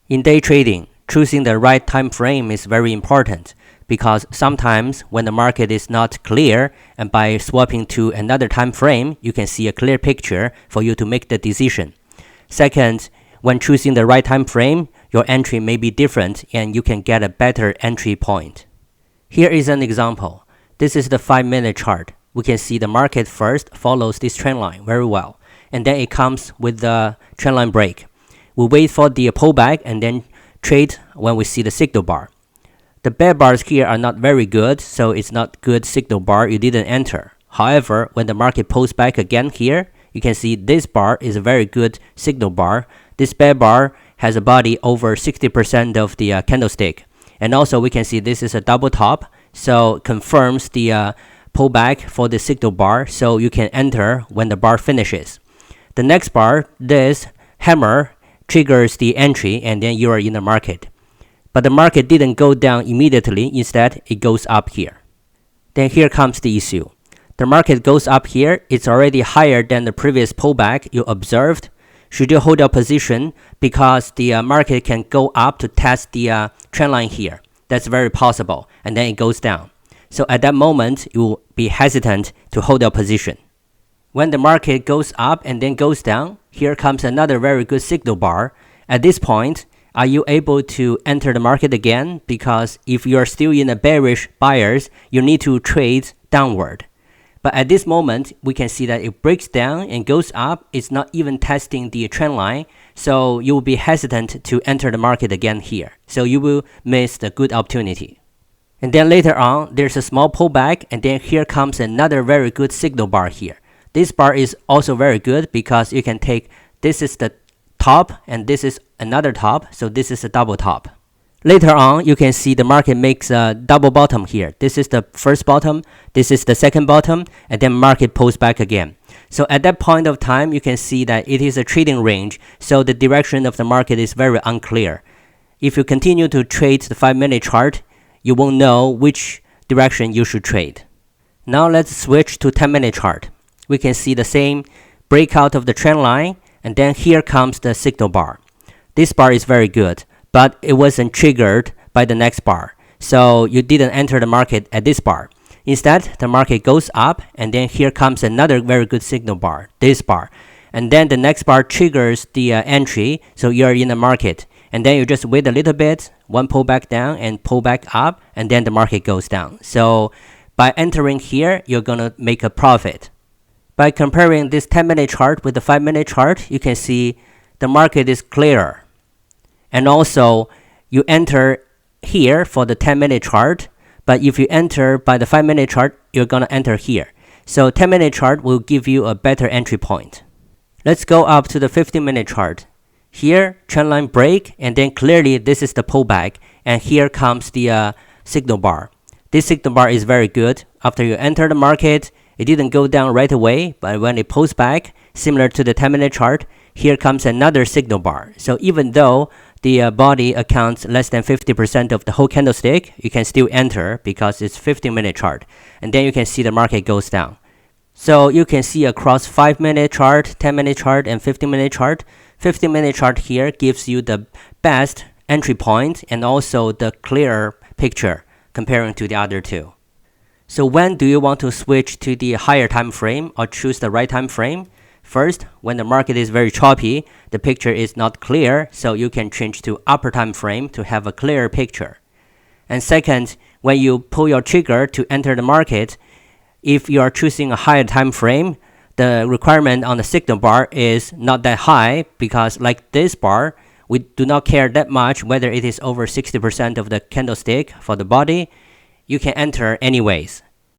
In day trading, choosing the right time frame is very important because sometimes when the market is not clear and by swapping to another time frame, you can see a clear picture for you to make the decision. Second, when choosing the right time frame, your entry may be different and you can get a better entry point. Here is an example. This is the 5-minute chart. We can see the market first follows this trend line very well, and then it comes with the trend line break. We wait for the pullback and then trade when we see the signal bar. The bear bars here are not very good, so it's not good signal bar, you didn't enter. However, when the market pulls back again here, you can see this bar is a very good signal bar. This bear bar has a body over 60% of the candlestick. And also we can see this is a double top, so confirms the pullback for the signal bar, so you can enter when the bar finishes. The next bar, this hammer, triggers the entry and then you are in the market. But the market didn't go down immediately, instead it goes up here. Then here comes the issue. The market goes up here, it's already higher than the previous pullback you observed. Should you hold your position because the market can go up to test the trend line here? That's very possible, and then it goes down. So at that moment, you will be hesitant to hold your position. When the market goes up and then goes down, here comes another very good signal bar. At this point, are you able to enter the market again? Because if you are still in a bearish buyers, you need to trade downward. But at this moment, we can see that it breaks down and goes up. It's not even testing the trend line. So you will be hesitant to enter the market again here. So you will miss the good opportunity. And then later on, there's a small pullback. And then here comes another very good signal bar here. This bar is also very good because you can take, this is the top and this is another top. So this is a double top. Later on, you can see the market makes a double bottom here. This is the first bottom, this is the second bottom, and then market pulls back again. So at that point of time, you can see that it is a trading range, so the direction of the market is very unclear. If you continue to trade the 5-minute chart, you won't know which direction you should trade. Now let's switch to 10-minute chart. We can see the same breakout of the trend line, and then here comes the signal bar. This bar is very good, but it wasn't triggered by the next bar. So you didn't enter the market at this bar. Instead, the market goes up, and then here comes another very good signal bar, this bar. And then the next bar triggers the entry, so you're in the market. And then you just wait a little bit, one pull back down and pull back up, and then the market goes down. So by entering here, you're gonna make a profit. By comparing this 10-minute chart with the 5-minute chart, you can see the market is clearer. And also, you enter here for the 10-minute chart, but if you enter by the 5-minute chart, you're gonna enter here. So 10-minute chart will give you a better entry point. Let's go up to the 15-minute chart. Here, trend line break, and then clearly this is the pullback, and here comes the signal bar. This signal bar is very good. After you enter the market, it didn't go down right away, but when it pulls back, similar to the 10-minute chart, here comes another signal bar. So even though the body accounts less than 50% of the whole candlestick, you can still enter because it's 15-minute chart. And then you can see the market goes down. So you can see across 5-minute chart, 10-minute chart, and 15-minute chart. 15-minute chart here gives you the best entry point and also the clearer picture comparing to the other two. So when do you want to switch to the higher time frame or choose the right time frame? First, when the market is very choppy, the picture is not clear, so you can change to upper time frame to have a clearer picture. And second, when you pull your trigger to enter the market, if you are choosing a higher time frame, the requirement on the signal bar is not that high because like this bar, we do not care that much whether it is over 60% of the candlestick for the body. You can enter anyways.